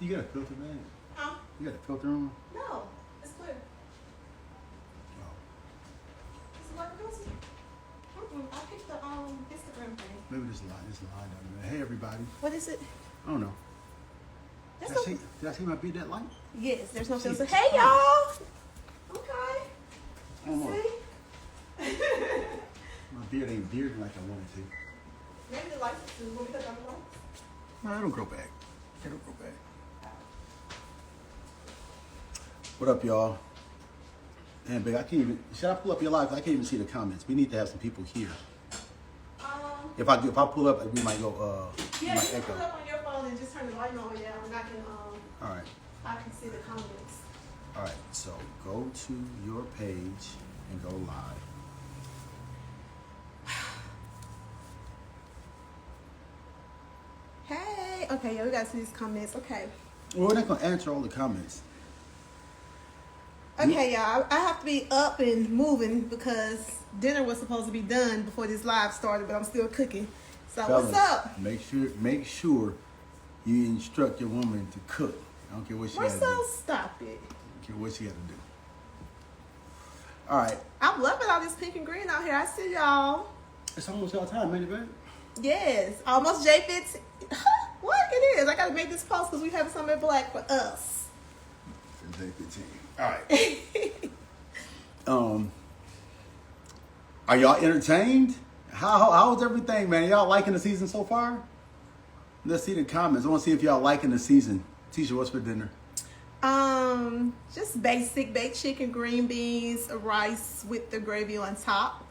You got a filter, man? Huh? You got a filter on? No, it's clear. Oh. Is it like filter? I picked the Instagram thing. Maybe this line down there. Hey, everybody. What is it? I don't know. That's Did I say my beat that light? Yes, there's no filter. Hey, y'all. Okay. I don't know. See? My beard ain't bearding like I wanted to. Maybe the lights is too. Will we put on the lights? No, it'll grow back. It'll grow back. What up, y'all? Man, big, I can't even. Should I pull up your live? I can't even see the comments. We need to have some people here. If I pull up, we might go. Yeah, might you can echo. put it up on your phone and just turn the light on down, and All right. I can see the comments. All right. So go to your page and go live. Hey. Okay, yeah, we gotta see these comments. Okay. Well, we're not gonna answer all the comments. Okay, y'all. I have to be up and moving because dinner was supposed to be done before this live started, but I'm still cooking. So Fellas, what's up? Make sure you instruct your woman to cook. I don't care what she has to do. Marsau, stop it. I don't care what she has to do. All right. I'm loving all this pink and green out here. I see y'all. It's almost our time, ain't it, babe? Yes, almost J-Fit's. What it is? I gotta make this post because we have something black for us. For day 15. All right. Are y'all entertained? How's everything, man? Y'all liking the season so far? Let's see the comments. I want to see if y'all liking the season. Tisha, what's for dinner? Just basic baked chicken, green beans, rice with the gravy on top.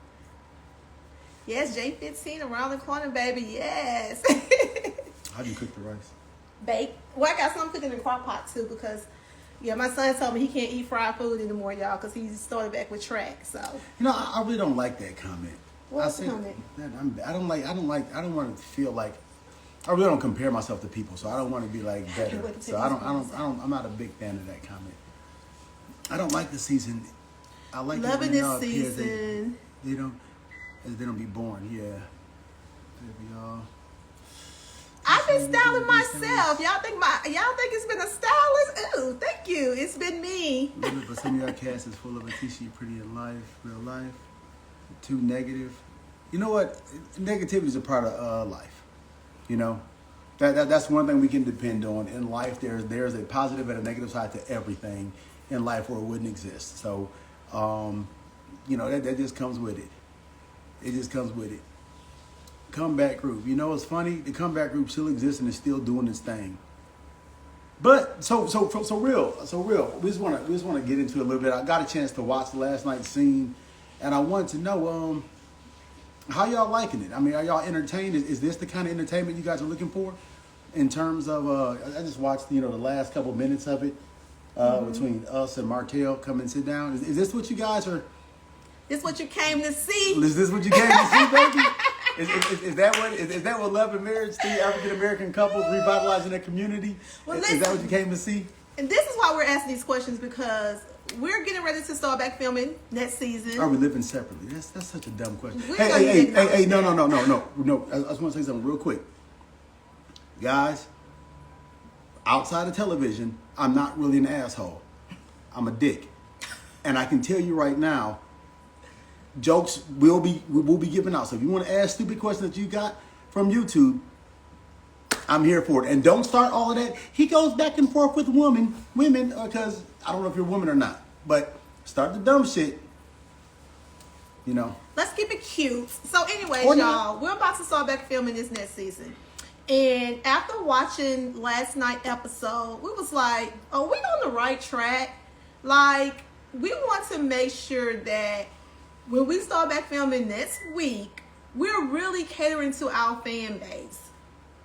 Yes, J15 around the corner, baby. Yes. How do you cook the rice? Bake. Well, I got some cooking in the crock pot too because, yeah, my son told me he can't eat fried food anymore, y'all, because he started back with track. So. You know, I really don't like that comment. What's the comment? I don't want to feel like. I really don't compare myself to people, so I don't want to be like better. So I'm not a big fan of that comment. I don't like the season. I like loving it when this y'all appear, season. They don't be boring. Yeah. Baby, y'all. I've been styling myself. Y'all think it's been a stylist? Ooh, thank you. It's been me. But some of y'all cast is full of Tisha, pretty in life, real life. Too negative. You know what? Negativity is a part of life. You know, that's one thing we can depend on in life. There's a positive and a negative side to everything in life, or it wouldn't exist. So, you know, that just comes with it. It just comes with it. Comeback group. You know what's funny? The comeback group still exists and is still doing its thing. But so real. We just want to get into it a little bit. I got a chance to watch last night's scene, and I wanted to know how y'all liking it. I mean, are y'all entertained? Is this the kind of entertainment you guys are looking for? In terms of, I just watched the last couple minutes of it between us and Martel. Come and sit down. Is this what you guys are? This what you came to see? Is this what you came to see, baby? Is that what love and marriage to African American couples revitalizing their community? Well, is that what you came to see? And this is why we're asking these questions, because we're getting ready to start back filming next season. Are we living separately? That's such a dumb question. Hey, no. I just want to say something real quick. Guys, outside of television, I'm not really an asshole. I'm a dick. And I can tell you right now, jokes will be given out. So if you want to ask stupid questions that you got from YouTube, I'm here for it. And don't start all of that. He goes back and forth with women, because I don't know if you're a woman or not. But start the dumb shit, you know. Let's keep it cute. So anyways, y'all, we're about to start back filming this next season. And after watching last night's episode, we was like, are we on the right track? Like, we want to make sure that when we start back filming next week, we're really catering to our fan base.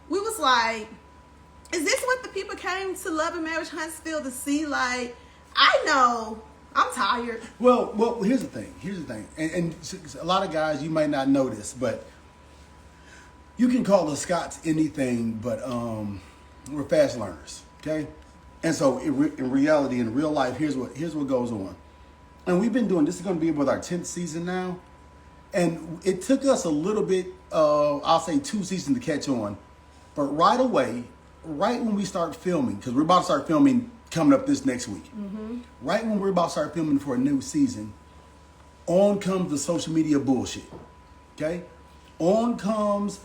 We was like, is this what the people came to Love and Marriage Huntsville to see? Like, I know I'm tired. Well, here's the thing. And a lot of guys, you might not know this, but you can call the Scots anything, but we're fast learners, okay? And so in reality, in real life, here's what goes on. And we've been doing, this is going to be with our 10th season now. And it took us a little bit, I'll say 2 seasons to catch on. But right away, right when we start filming, because we're about to start filming coming up this next week. Right when we're about to start filming for a new season, on comes the social media bullshit. Okay? On comes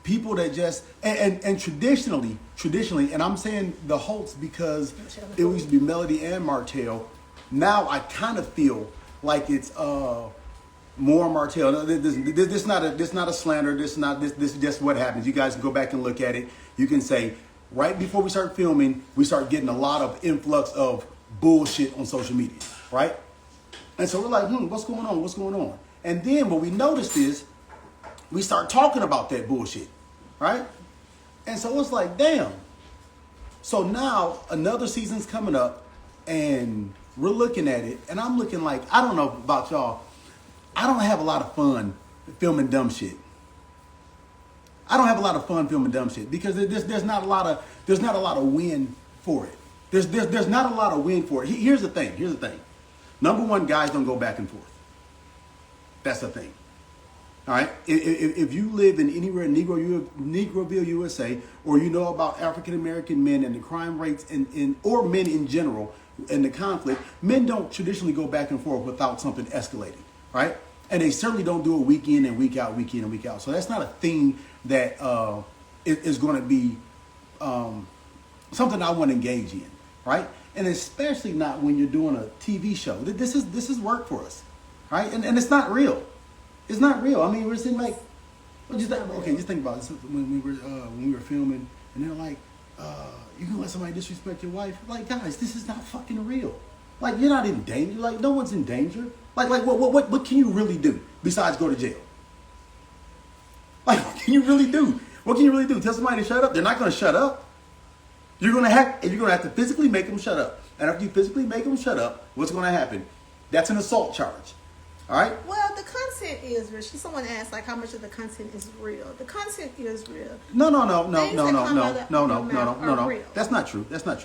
people that just and traditionally, and I'm saying the Holtz because it used to be Melody and Martel. Now I kind of feel like it's more Martel. No, this is not a slander. This is just what happens. You guys can go back and look at it. You can say right before we start filming, we start getting a lot of influx of bullshit on social media, right? And so we're like, what's going on? What's going on? And then what we noticed is we start talking about that bullshit, right? And so it's like, damn. So now another season's coming up and we're looking at it and I'm looking like, I don't know about y'all, I don't have a lot of fun filming dumb shit. I don't have a lot of fun filming dumb shit because there's not a lot of win for it. There's not a lot of win for it. Here's the thing. Number one, guys don't go back and forth. That's the thing. All right. If you live in anywhere in Negroville, USA, or you know about African American men and the crime rates or men in general and the conflict, men don't traditionally go back and forth without something escalating, right? And they certainly don't do it week in and week out, week in and week out. So that's not a thing that is going to be something I want to engage in, right? And especially not when you're doing a TV show. This is work for us, right? And it's not real. It's not real. I mean, we're sitting like, just think about this when we were filming, and they're like, you can let somebody disrespect your wife. Like, guys, this is not fucking real. Like, you're not in danger. Like, no one's in danger. Like, what can you really do besides go to jail? Like, what can you really do? What can you really do? Tell somebody to shut up? They're not going to shut up. You're gonna have to physically make them shut up. And after you physically make them shut up, what's going to happen? That's an assault charge. All right. Well, the content is real. Someone asked, like, how much of the content is real? The content is real. No. That's not true. That's not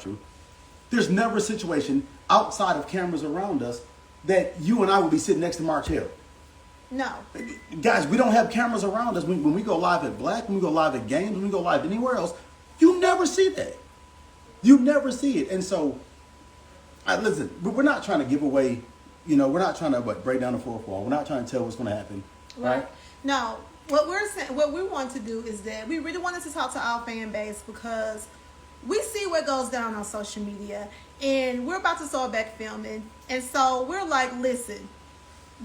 true. There's never a situation outside of cameras around us that you and I would be sitting next to Martel. No. Guys, we don't have cameras around us. When we go live at Black, when we go live at games, when we go live anywhere else, you never see that. You never see it. And so, listen, we're not trying to give away, we're not trying to break down the fourth wall. We're not trying to tell what's going to happen. Right? No. What we want to do is that we really wanted to talk to our fan base because we see what goes down on social media and we're about to start back filming. And so we're like, listen,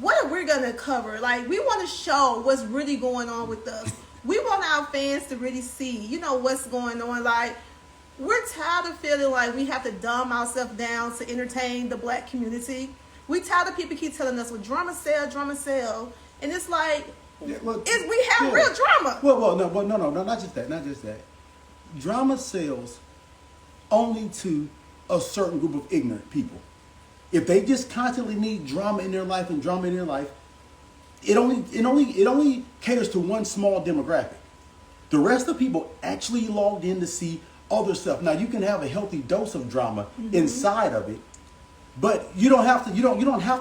what are we going to cover? Like, we want to show what's really going on with us. We want our fans to really see, what's going on. Like, we're tired of feeling like we have to dumb ourselves down to entertain the Black community. We tired of people keep telling us, well, drama sell. And it's like, we have real drama. No, not just that. Drama sells only to a certain group of ignorant people. If they just constantly need drama in their life, it only caters to one small demographic. The rest of people actually logged in to see other stuff. Now you can have a healthy dose of drama inside of it, but you don't have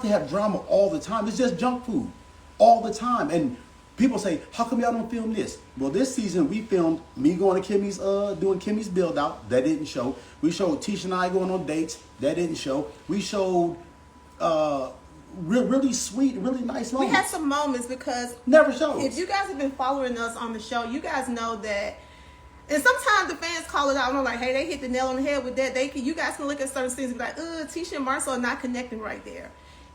to have drama all the time. It's just junk food all the time. And people say, how come y'all don't film this? Well, this season we filmed me going to Kimmy's, doing Kimmy's build out. That didn't show. We showed Tisha and I going on dates. That didn't show. We showed really sweet, really nice moments. We had some moments because never shows. If you guys have been following us on the show, you guys know that. And sometimes the fans call it out and I'm like, hey, they hit the nail on the head with that. You guys can look at certain scenes and be like, Tisha and Marsau are not connecting right there.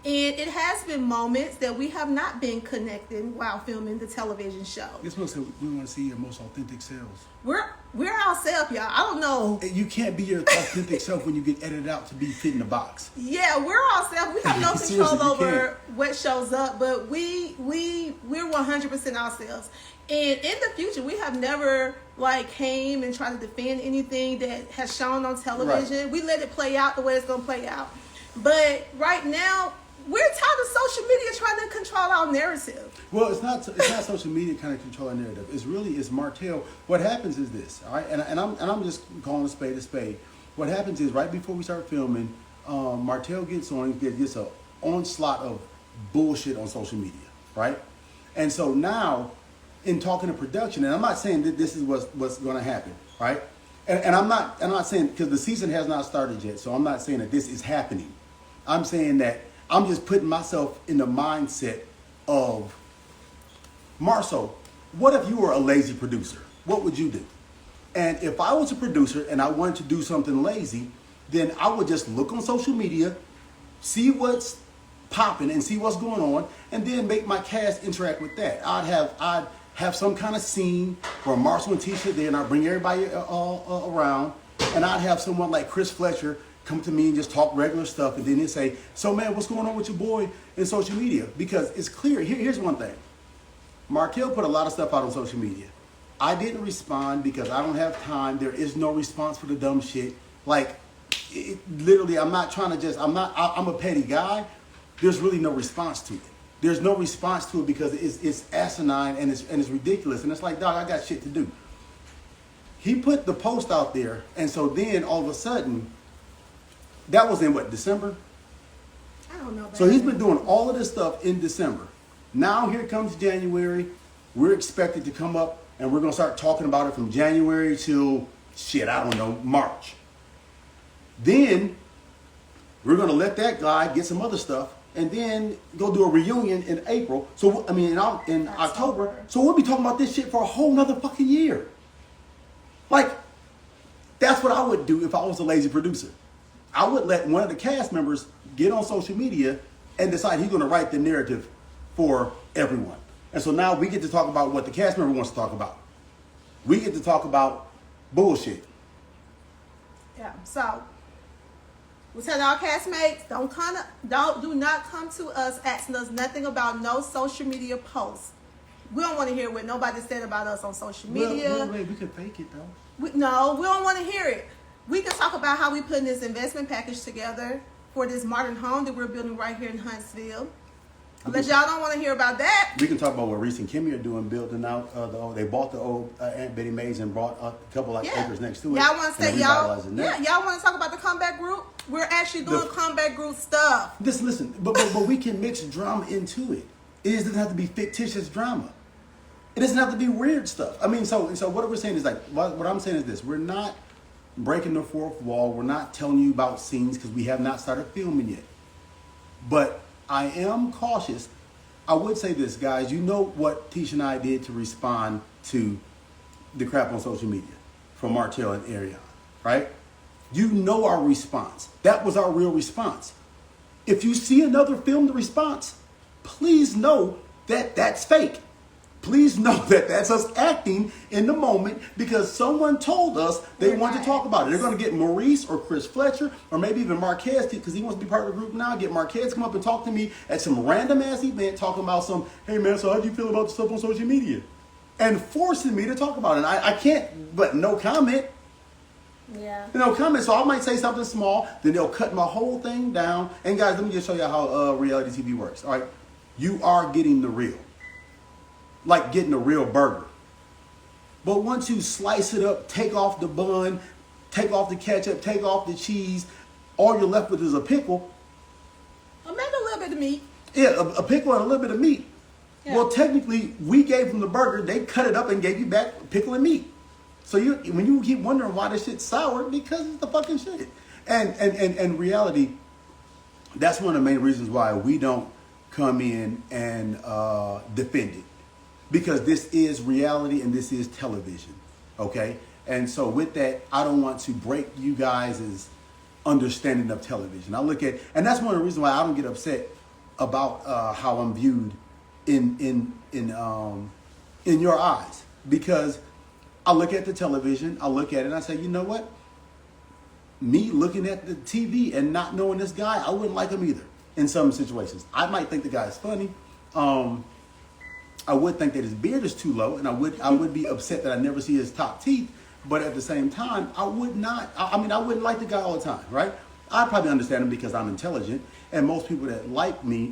And it has been moments that we have not been connecting while filming the television show. It's mostly we want to see your most authentic selves. We're ourselves, y'all. I don't know. You can't be your authentic self when you get edited out to be fit in a box. Yeah, we're ourselves. We have no control over what shows up, but we're 100% ourselves. And in the future, we have never came and tried to defend anything that has shown on television. Right. We let it play out the way it's going to play out. But right now, we're tired of social media trying to control our narrative. Well, it's not social media kind of control our narrative. It's Martel. What happens is this, all right? And I'm just calling a spade. What happens is right before we start filming, Martel gets an onslaught of bullshit on social media, right? And so now, in talking to production, and I'm not saying that this is what's going to happen, right? And I'm not saying, because the season has not started yet, so I'm not saying that this is happening. I'm saying that I'm just putting myself in the mindset of, Marsau, what if you were a lazy producer? What would you do? And if I was a producer and I wanted to do something lazy, then I would just look on social media, see what's popping and see what's going on, and then make my cast interact with that. I'd have some kind of scene where Marsau and Tisha there, and I'd bring everybody around, and I'd have someone like Chris Fletcher come to me and just talk regular stuff, and then they say, so man, what's going on with your boy in social media? Because it's clear, here's one thing. Martel put a lot of stuff out on social media. I didn't respond because I don't have time. There is no response for the dumb shit. Like, literally, I'm not trying to just, I'm a petty guy. There's really no response to it. There's no response to it because it's asinine and it's ridiculous. And it's like, dog, I got shit to do. He put the post out there, and so then all of a sudden, that was in what, December? I don't know. So he's been doing all of this stuff in December. Now here comes January. We're expected to come up and we're going to start talking about it from January till, shit, I don't know, March. Then we're going to let that guy get some other stuff and then go do a reunion in April. So, I mean, in October. So we'll be talking about this shit for a whole nother fucking year. Like, that's what I would do if I was a lazy producer. I would let one of the cast members get on social media and decide he's going to write the narrative for everyone. And so now we get to talk about what the cast member wants to talk about. We get to talk about bullshit. Yeah. So we tell our castmates, do not come to us asking us nothing about no social media posts. We don't want to hear what nobody said about us on social media. Well, we could fake it though. No, we don't want to hear it. We can talk about how we putting this investment package together for this modern home that we're building right here in Huntsville. Unless y'all don't want to hear about that. We can talk about what Reese and Kimmy are doing, building out they bought the old Aunt Betty Mays and brought a couple acres next to it. Y'all want to say y'all want to talk about the comeback group? We're actually doing comeback group stuff. Listen, but we can mix drama into it. It doesn't have to be fictitious drama. It doesn't have to be weird stuff. I mean, so what we're saying is like, what I'm saying is this: we're not breaking the fourth wall. We're not telling you about scenes because we have not started filming yet. But I am cautious. I would say this, guys. You know what Tisha and I did to respond to the crap on social media from Martel and Ariana, right? You know our response. That was our real response. If you see another filmed response, please know that that's fake. Please know that that's us acting in the moment because someone told us they wanted to talk about it. They're going to get Maurice or Chris Fletcher or maybe even Marquez because he wants to be part of the group now. Get Marquez come up and talk to me at some random ass event talking about some, hey man, so how do you feel about the stuff on social media? And forcing me to talk about it. I can't, but no comment. Yeah. No comment. So I might say something small, then they'll cut my whole thing down. And guys, let me just show you how reality TV works. All right. You are getting the real. Like getting a real burger. But once you slice it up, take off the bun, take off the ketchup, take off the cheese, all you're left with is a pickle. Or maybe a little bit of meat. Yeah, a pickle and a little bit of meat. Yeah. Well, technically, we gave them the burger. They cut it up and gave you back pickle and meat. So when you keep wondering why this shit's sour, because it's the fucking shit. And reality, that's one of the main reasons why we don't come in and defend it. Because this is reality and this is television, okay? And so with that, I don't want to break you guys' understanding of television. I look at, and that's one of the reasons why I don't get upset about how I'm viewed in your eyes. Because I look at the television, I look at it and I say, you know what? Me looking at the TV and not knowing this guy, I wouldn't like him either in some situations. I might think the guy is funny. I would think that his beard is too low, and I would be upset that I never see his top teeth. But at the same time, I wouldn't like the guy all the time, right? I probably understand him because I'm intelligent, and most people that like me,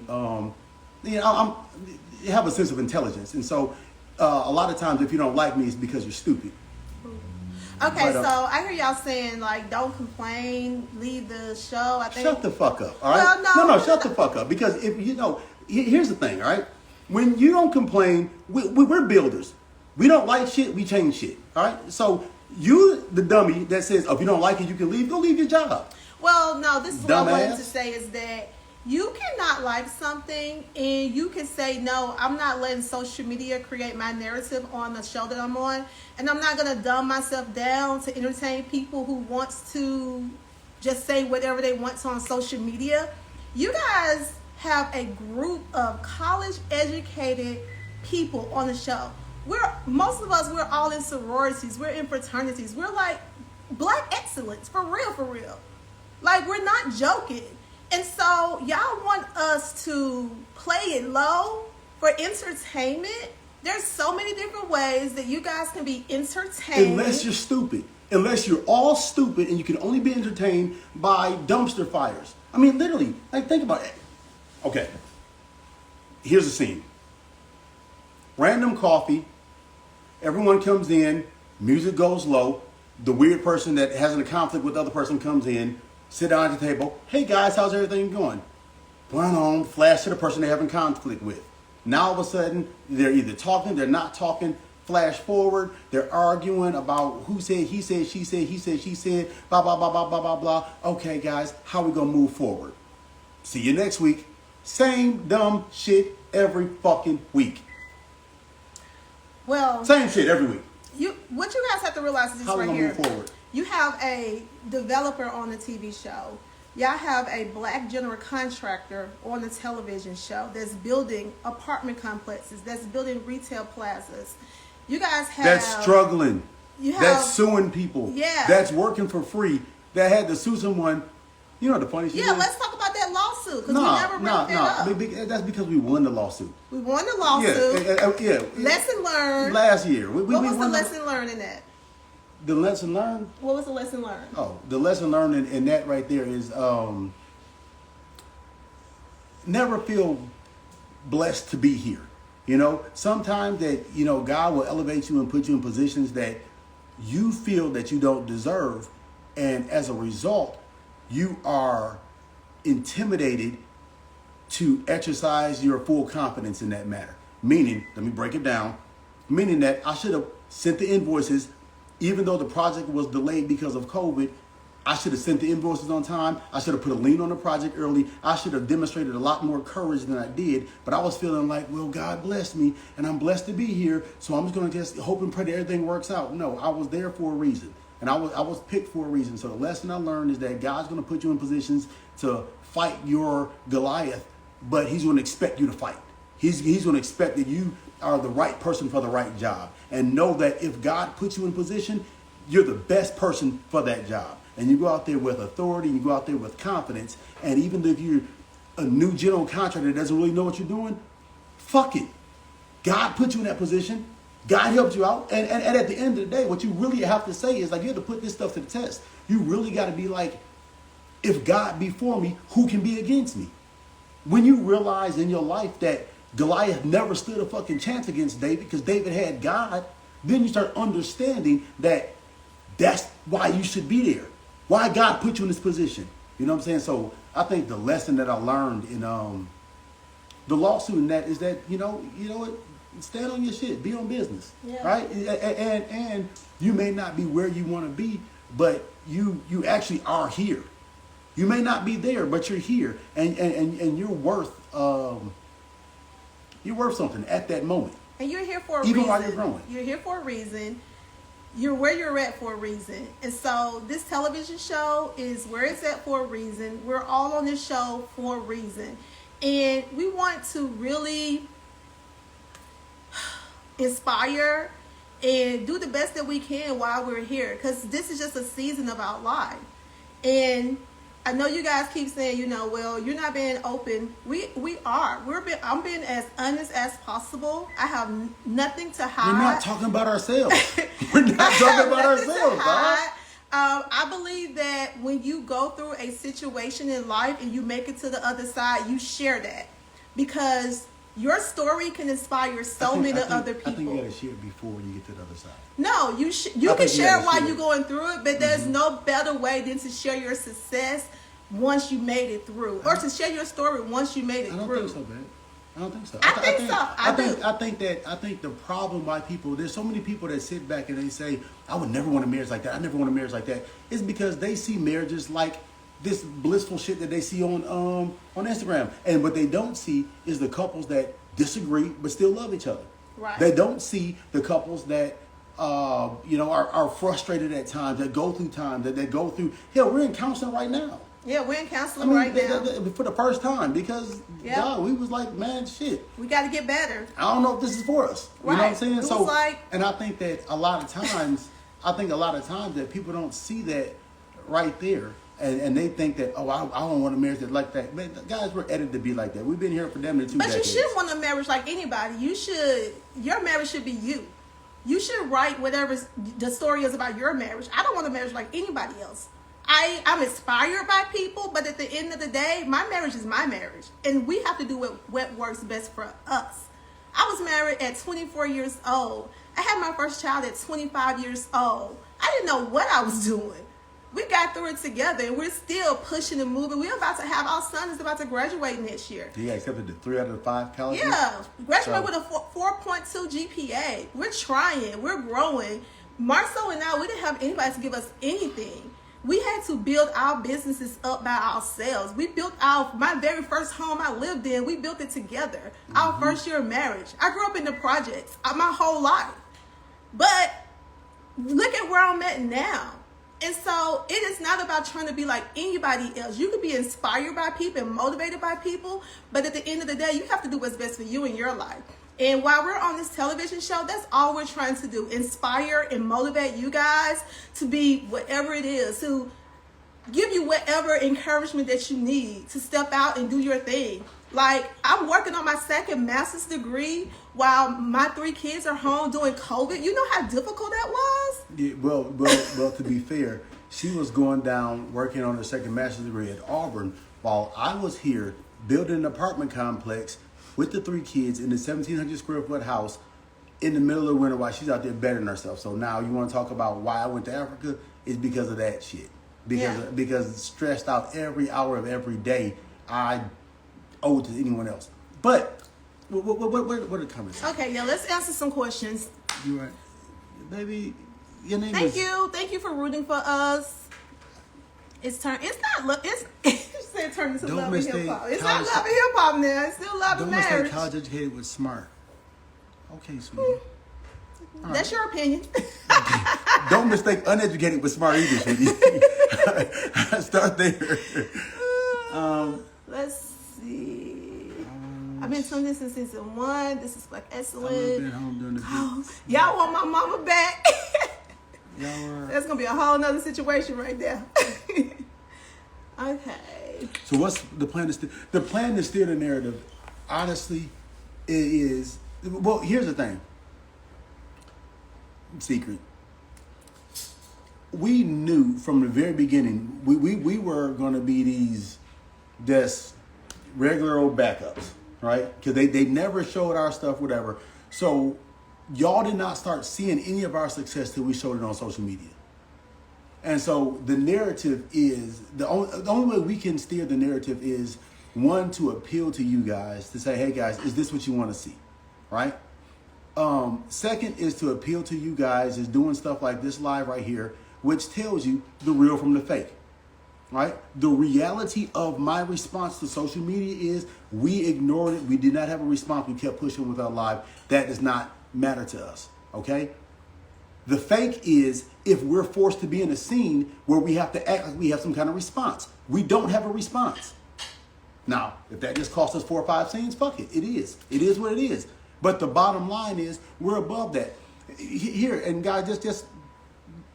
they have a sense of intelligence, and so a lot of times if you don't like me, it's because you're stupid. Okay, so I hear y'all saying like, don't complain, leave the show. I think. Shut the fuck up, all right? Well, no, shut the fuck up, because if here's the thing, all right? When you don't complain, we're builders. We don't like shit, we change shit. All right? So You, the dummy that says, oh, if you don't like it, you can leave. Go leave your job. Well, no, this is what I wanted Dumbass. to say is that you cannot like something and you can say, no, I'm not letting social media create my narrative on the show that I'm on. And I'm not going to dumb myself down to entertain people who wants to just say whatever they want to on social media. You guys have a group of college educated people on the show. Most of us, we're all in sororities, we're in fraternities, we're like black excellence, for real. Like, we're not joking. And so y'all want us to play it low for entertainment? There's so many different ways that you guys can be entertained. Unless you're stupid. Unless you're all stupid and you can only be entertained by dumpster fires. I mean, literally, like, think about it. Okay. Here's the scene. Random coffee. Everyone comes in. Music goes low. The weird person that has a conflict with the other person comes in. Sit down at the table. Hey guys, how's everything going? Run on, flash to the person they're having conflict with. Now all of a sudden, they're either talking, they're not talking. Flash forward, they're arguing about who said, he said, she said, he said, she said, blah, blah, blah, blah, blah, blah, blah. Okay, guys, how we gonna move forward? See you next week. Same dumb shit every fucking week. Well, same shit every week. What you guys have to realize is this how right we gonna here. Move forward? You have a developer on the TV show. Y'all have a black general contractor on the television show that's building apartment complexes, that's building retail plazas. You guys have... That's struggling. That's suing people. Yeah. That's working for free. That had to sue someone. You know the funny shit is? Let's talk about that lawsuit, because we never brought that up. That's because we won the lawsuit. We won the lawsuit. Yeah. Lesson learned. Last year. What was the lesson learned in that? The lesson learned? What was the lesson learned? Oh, the lesson learned in that right there is never feel blessed to be here. You know, sometimes that, you know, God will elevate you and put you in positions that you feel that you don't deserve. And as a result, you are intimidated to exercise your full confidence in that matter. Meaning, let me break it down, meaning that I should have sent the invoices, even though the project was delayed because of COVID. I should have sent the invoices on time. I should have put a lien on the project early. I should have demonstrated a lot more courage than I did. But I was feeling like, well, God blessed me and I'm blessed to be here. So I'm just going to just hope and pray that everything works out. No, I was there for a reason. And I was picked for a reason. So the lesson I learned is that God's going to put you in positions to fight your Goliath, but he's going to expect you to fight. He's going to expect that you are the right person for the right job. And know that if God puts you in position, you're the best person for that job. And you go out there with authority, and you go out there with confidence. And even if you're a new general contractor that doesn't really know what you're doing, fuck it. God put you in that position. God helped you out. And at the end of the day, what you really have to say is, like, you have to put this stuff to the test. You really got to be like, if God be for me, who can be against me? When you realize in your life that Goliath never stood a fucking chance against David because David had God, then you start understanding that that's why you should be there. Why God put you in this position. You know what I'm saying? So I think the lesson that I learned in the lawsuit in that is that, you know what? Stand on your shit. Be on business. Yeah. Right? And you may not be where you want to be, but you actually are here. You may not be there, but you're here. And you're worth something at that moment. And you're here for a reason. Even while you're growing. You're here for a reason. You're where you're at for a reason. And so this television show is where it's at for a reason. We're all on this show for a reason. And we want to really inspire and do the best that we can while we're here. Because this is just a season of our life. And I know you guys keep saying, you know, well, you're not being open. We are. I'm being as honest as possible. I have nothing to hide. We're not talking about ourselves. We're not talking about ourselves, dog. I believe that when you go through a situation in life and you make it to the other side, you share that. Because your story can inspire many other people. I think you got to share it before you get to the other side. No, you can share it while you're going through it, but there's no better way than to share your success once you made it through, or to share your story once you made it through. I don't think so, man. I don't think so. I think the problem why people, there's so many people that sit back and they say, I would never want a marriage like that. I never want a marriage like that. It's because they see marriages like this blissful shit that they see on Instagram. And what they don't see is the couples that disagree but still love each other. Right. They don't see the couples that are frustrated at times, that go through times, that go through. Hell, we're in counseling right now. Yeah, we're in counseling right now. For the first time, because God, we was like, man, shit. We got to get better. I don't know if this is for us. Right. You know what I'm saying? It was like, and I think that a lot of times, that people don't see that right there. And they think that, oh, I don't want a marriage that like that. Man, guys, we're edited to be like that. We've been here for them in 2 decades. But you shouldn't want a marriage like anybody. Your marriage should be you. You should write whatever the story is about your marriage. I don't want a marriage like anybody else. I'm inspired by people, but at the end of the day, my marriage is my marriage. And we have to do what works best for us. I was married at 24 years old. I had my first child at 25 years old. I didn't know what I was doing. We got through it together, and we're still pushing and moving. We're about to have, our son is about to graduate next year. He accepted the 3 out of the 5 colleges? Yeah, graduate with a 4.2 GPA. We're trying. We're growing. Marsau and I, we didn't have anybody to give us anything. We had to build our businesses up by ourselves. We built my very first home I lived in, we built it together. Our first year of marriage. I grew up in the projects my whole life. But look at where I'm at now. And so it is not about trying to be like anybody else. You can be inspired by people and motivated by people, but at the end of the day, you have to do what's best for you in your life. And while we're on this television show, that's all we're trying to do. Inspire and motivate you guys to be whatever it is, to give you whatever encouragement that you need to step out and do your thing. Like, I'm working on my second master's degree while my 3 kids are home doing COVID. You know how difficult that was? Yeah, well, to be fair, she was going down working on her second master's degree at Auburn while I was here building an apartment complex with the 3 kids in the 1,700 square foot house in the middle of the winter while she's out there bettering herself. So now you want to talk about why I went to Africa? It's because of that shit. Because stressed out every hour of every day, I owe it to anyone else. But what are comments? Okay, yeah, let's answer some questions. You right, baby. Your name Thank you for rooting for us. It's not you said turn into love and hip hop. It's not love and hip hop now. It's still love and marriage. Don't mistake college educated with smart. Okay, sweetie. That's your opinion. Don't mistake uneducated with smart either, sweetie. Start there. Let's see. I've been tuning in since season 1. This is like excellent. I've been home doing the y'all want my mama back? That's gonna be a whole nother situation right there. Okay. So what's the plan? The plan to steer the narrative, honestly, is, well, here's the thing. Secret. We knew from the very beginning we were going to be these just regular old backups, right? Because they never showed our stuff, whatever. So y'all did not start seeing any of our success till we showed it on social media. And so the narrative is, the only way we can steer the narrative is, one, to appeal to you guys, to say, hey guys, is this what you want to see, right? Second is to appeal to you guys is doing stuff like this live right here, which tells you the real from the fake, right? The reality of my response to social media is we ignored it. We did not have a response. We kept pushing with our live. That does not matter to us, okay? The fake is if we're forced to be in a scene where we have to act like we have some kind of response. We don't have a response. Now, if that just costs us 4 or 5 scenes, fuck it. It is. It is what it is. But the bottom line is we're above that. Here, and guys, just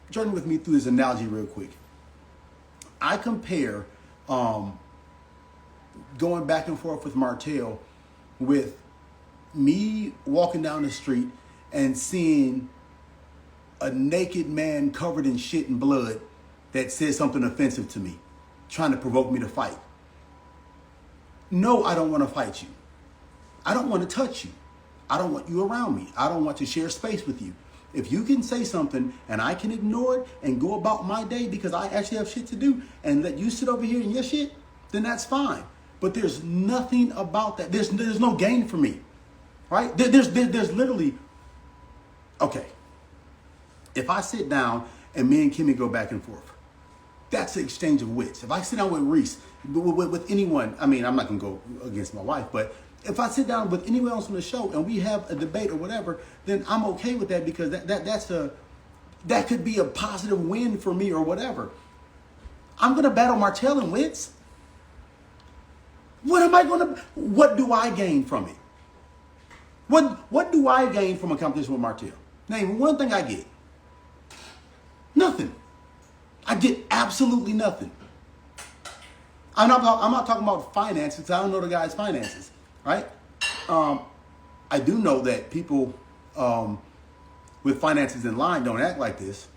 journey with me through this analogy real quick. I compare going back and forth with Martel with me walking down the street and seeing a naked man covered in shit and blood that says something offensive to me, trying to provoke me to fight. No, I don't want to fight you. I don't want to touch you. I don't want you around me. I don't want to share space with you. If you can say something and I can ignore it and go about my day because I actually have shit to do and let you sit over here in your shit, then that's fine. But there's nothing about that. There's no gain for me, right? There's literally, okay. If I sit down and me and Kimmy go back and forth, that's the exchange of wits. If I sit down with Reese, with anyone, I mean, I'm not going to go against my wife, but if I sit down with anyone else on the show and we have a debate or whatever, then I'm okay with that because that could be a positive win for me or whatever. I'm going to battle Martel in wits. What do I gain from it? What do I gain from a competition with Martel? Name one thing I get. Nothing. I get absolutely nothing. I'm not talking about finances. I don't know the guy's finances, right? I do know that people with finances in line don't act like this.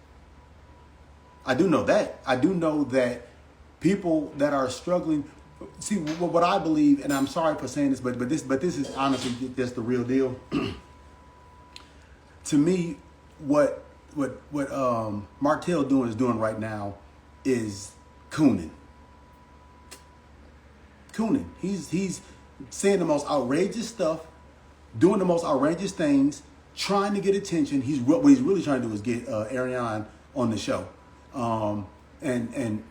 I do know that. I do know that people that are struggling. See what I believe, and I'm sorry for saying this, but this is honestly just the real deal. To me, what Martel is doing right now is cooning. He's saying the most outrageous stuff, doing the most outrageous things, trying to get attention. What he's really trying to do is get Ariane on the show, and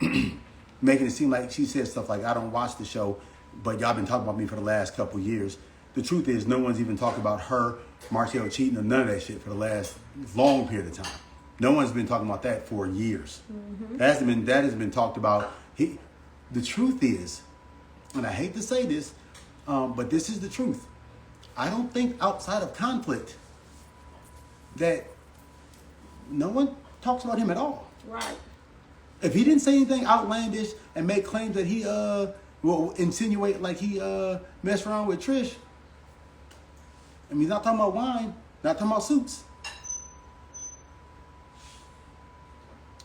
making it seem like she says stuff like, I don't watch the show, but y'all been talking about me for the last couple of years. The truth is, no one's even talked about her, Martel cheating, or none of that shit for the last long period of time. No one's been talking about that for years. Mm-hmm. That has been talked about. The truth is, and I hate to say this, but this is the truth. I don't think outside of conflict that no one talks about him at all. Right. If he didn't say anything outlandish and make claims that he will insinuate like he messed around with Trish, I mean, he's not talking about wine, not talking about suits.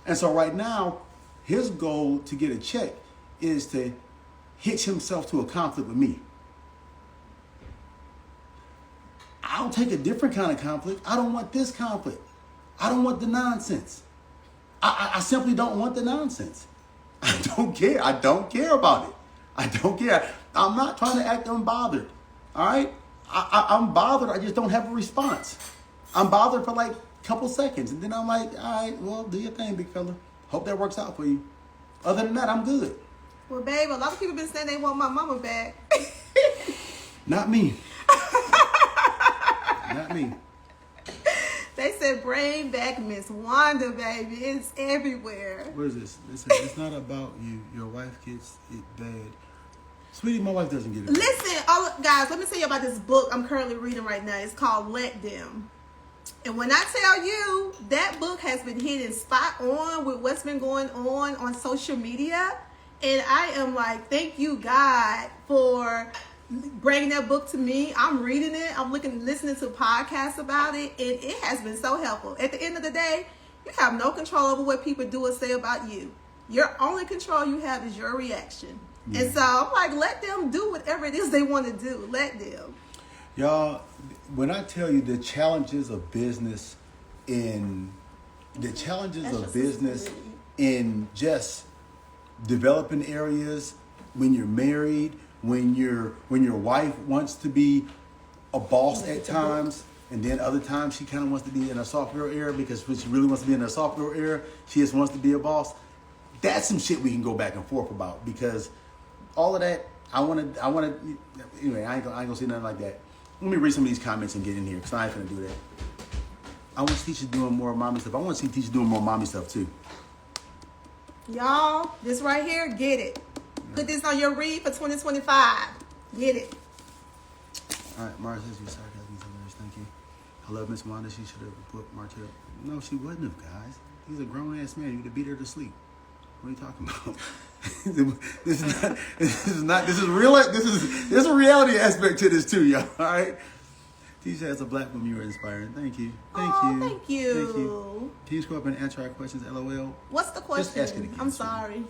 And so right now, his goal to get a check is to hitch himself to a conflict with me. I'll take a different kind of conflict. I don't want this conflict. I don't want the nonsense. I simply don't want the nonsense. I don't care. I don't care about it. I don't care. I'm not trying to act unbothered. All right? I'm bothered. I just don't have a response. I'm bothered for like a couple seconds. And then I'm like, all right, well, do your thing, big fella. Hope that works out for you. Other than that, I'm good. Well, babe, a lot of people been saying they want my mama back. Not me. Not me. They said bring back Miss Wanda, baby. It's everywhere. What is this? It's not about you. Your wife gets it bad. Sweetie, my wife doesn't get it bad. Listen, guys, let me tell you about this book I'm currently reading right now. It's called Let Them. And when I tell you, that book has been hitting spot on with what's been going on social media. And I am like, thank you, God, for bringing that book to me. I'm reading it. I'm listening to podcasts about it. And it has been so helpful. At the end of the day, you have no control over what people do or say about you. Your only control you have is your reaction. Yeah. And so I'm like, let them do whatever it is they want to do. Let them. Y'all, when I tell you the challenges of business in just developing areas, when you're married, when your wife wants to be a boss at times, and then other times she kind of wants to be in a software era because when she really wants to be in a software era, she just wants to be a boss. That's some shit we can go back and forth about, because all of that, I want to. Anyway, I ain't gonna say nothing like that. Let me read some of these comments and get in here, because I ain't gonna do that. I want Tisha doing more mommy stuff. I want to see Tisha doing more mommy stuff too. Y'all, this right here, get it. Put this on your read for 2025. Get it. All right, Mara says your sarcasm is hilarious. Thank you. I love Miss Wanda. She should have put Martel. No, she wouldn't have, guys. He's a grown ass man. You'd have beat her to sleep. What are you talking about? This is a reality aspect to this too, y'all. All right. Tisha, as a black woman, you are inspiring. Thank you. Thank you. Can you scroll up and answer our questions? LOL. What's the question? Just ask it again. I'm sorry.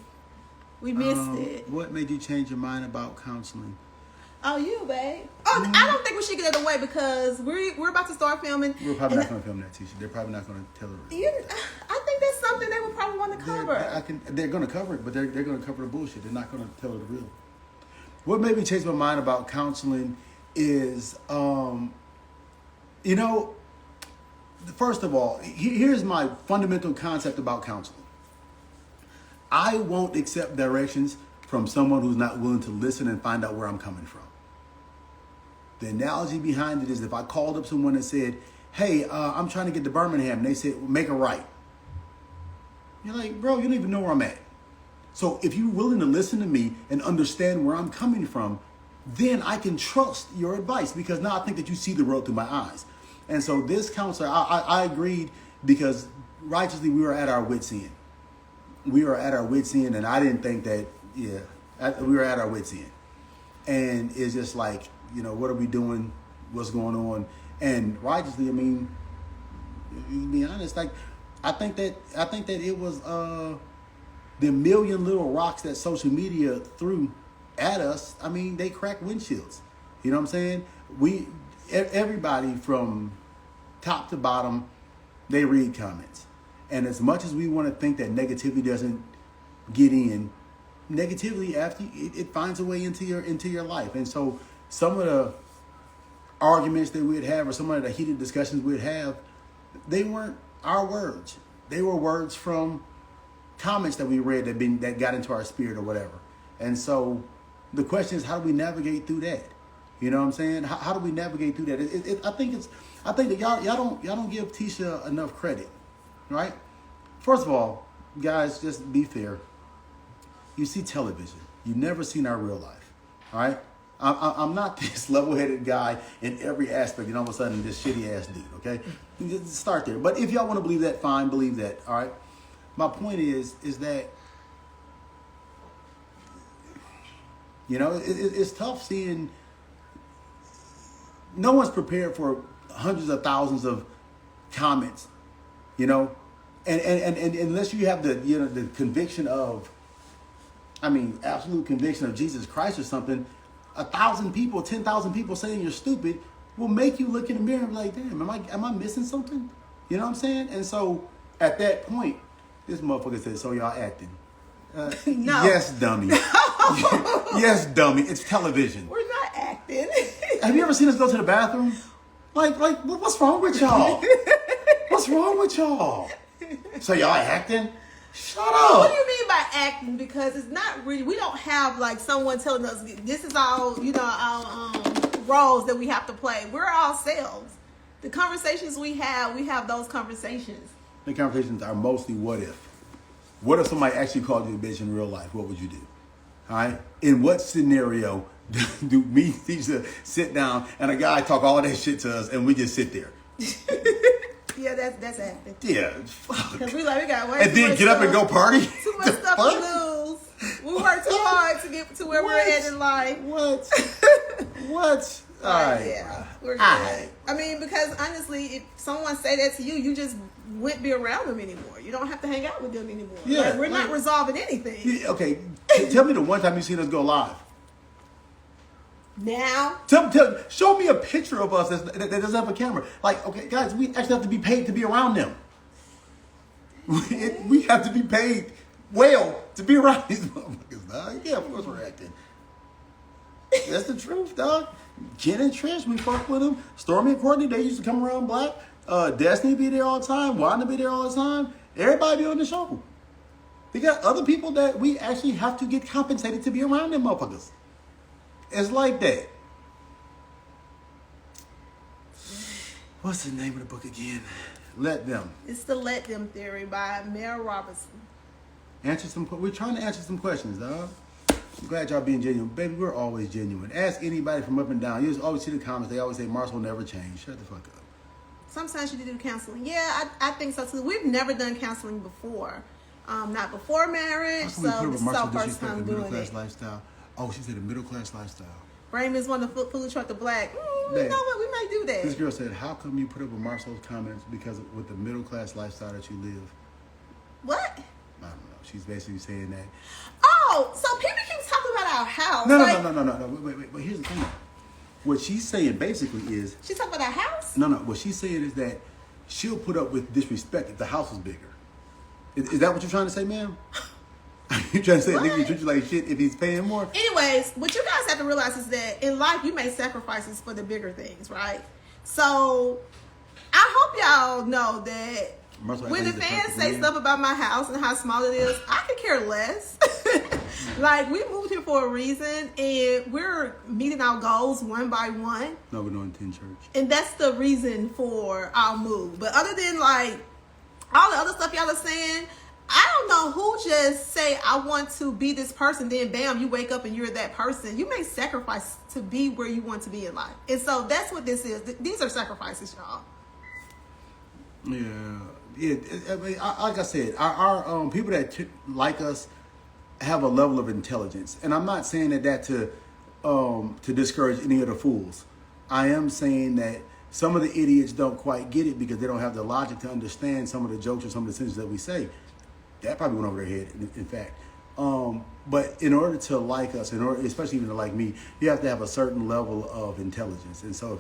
We missed it. What made you change your mind about counseling? Oh, you, babe. Oh, I don't think we should get it away because we're about to start filming. We're probably not going to film that, Tisha. They're probably not going to tell her. I think that's something they would probably want to cover. They're going to cover it, but they're going to cover the bullshit. They're not going to tell her the real. what made me change my mind about counseling is, first of all, here's my fundamental concept about counseling. I won't accept directions from someone who's not willing to listen and find out where I'm coming from. The analogy behind it is if I called up someone and said, hey, I'm trying to get to Birmingham, and they said, make a right. You're like, bro, you don't even know where I'm at. So if you're willing to listen to me and understand where I'm coming from, then I can trust your advice, because now I think that you see the road through my eyes. And so this counselor, I agreed, because righteously we were at our wits' end. We were at our wits' end, and I didn't think that, we were at our wits' end. And it's just like, what are we doing? What's going on? And righteously, I mean, to be honest, like, I think that it was the million little rocks that social media threw at us. I mean, they cracked windshields. You know what I'm saying? Everybody from top to bottom, they read comments. And as much as we want to think that negativity doesn't get in, negativity after it finds a way into your life. And so some of the arguments that we'd have, or some of the heated discussions we'd have, they weren't our words. They were words from comments that we read that got into our spirit or whatever. And so the question is, how do we navigate through that? You know what I'm saying? How do we navigate through that? I think that y'all don't give Tisha enough credit, right? First of all, guys, just be fair. You see television. You've never seen our real life, all right? I'm not this level-headed guy in every aspect, and all of a sudden this shitty-ass dude, okay? Just start there. But if y'all want to believe that, fine, believe that, all right? My point is that, it's tough seeing, no one's prepared for hundreds of thousands of comments, and unless you have the conviction of, absolute conviction of Jesus Christ or something, 1,000 people, 10,000 people saying you're stupid will make you look in the mirror and be like, damn, am I missing something? You know what I'm saying? And so at that point, this motherfucker said, so y'all acting. No. Yes, dummy. Yes, dummy. It's television. We're not acting. Have you ever seen us go to the bathroom? Like, what's wrong with y'all? What's wrong with y'all? So y'all acting? Shut up. What do you mean by acting? Because it's not really, we don't have like someone telling us this is all, our roles that we have to play. We're ourselves. The conversations we have those conversations. The conversations are mostly what if. What if somebody actually called you a bitch in real life? What would you do? All right? In what scenario do me, Tisha, sit down and a guy talk all that shit to us and we just sit there? Yeah, that's acting. Yeah, fuck. Because we got way and then get up and go party? Too much stuff to lose. We work too hard to get to where we're at in life. What? What? All right. Yeah, we're good. Because honestly, if someone say that to you, you just wouldn't be around them anymore. You don't have to hang out with them anymore. Yeah, we're not resolving anything. Yeah, okay, tell me the one time you seen us go live. Now, show me a picture of us that doesn't have a camera. Like, okay, guys, we actually have to be paid to be around them. We have to be paid well to be around these motherfuckers, dog. Yeah, of course we're acting. That's the truth, dog. Ken and Trish, we fuck with them. Stormy and Courtney, they used to come around black. Destiny be there all the time. Wanda be there all the time. Everybody be on the show. We got other people that we actually have to get compensated to be around them motherfuckers. It's like that. What's the name of the book again? Let Them. It's the Let Them Theory by Mel Robertson. We're trying to answer some questions, dog. I'm glad y'all being genuine. Baby, we're always genuine. Ask anybody from up and down. You always see the comments. They always say Marsau will never change. Shut the fuck up. Sometimes you do counseling. Yeah, I think so too. We've never done counseling before. Not before marriage. So this is our first time doing it. Lifestyle. Oh, she said a middle class lifestyle. Raymond's one of the food truck the black. You know what? We might do that. This girl said, how come you put up with Marsau's comments because with the middle class lifestyle that you live? What? I don't know. She's basically saying that. Oh, so people keep talking about our house. No. Wait. But here's the thing. What she's saying basically is... She's talking about our house? No. What she's saying is that she'll put up with disrespect if the house is bigger. Is that what you're trying to say, ma'am? You trying to say a What? nigga treat you like shit if he's paying more? Anyways, what you guys have to realize is that in life you make sacrifices for the bigger things, right? So I hope y'all know that Marsau, when I the think he's a fans perfect say man. stuff about my house and how small it is, I could care less. Like, we moved here for a reason, and we're meeting our goals one by one. No, we're doing 10 church. And that's the reason for our move. But other than, like, all the other stuff y'all are saying, I don't know who just say, I want to be this person, then bam, you wake up and you're that person. You make sacrifice to be where you want to be in life. And so that's what this is. These are sacrifices, y'all. Yeah. I mean, like I said, our people that like us have a level of intelligence, and I'm not saying that to discourage any of the fools. I am saying that some of the idiots don't quite get it because they don't have the logic to understand some of the jokes or some of the sentences that we say. That probably went over their head, in fact. But in order to like us, especially even to like me, you have to have a certain level of intelligence. And so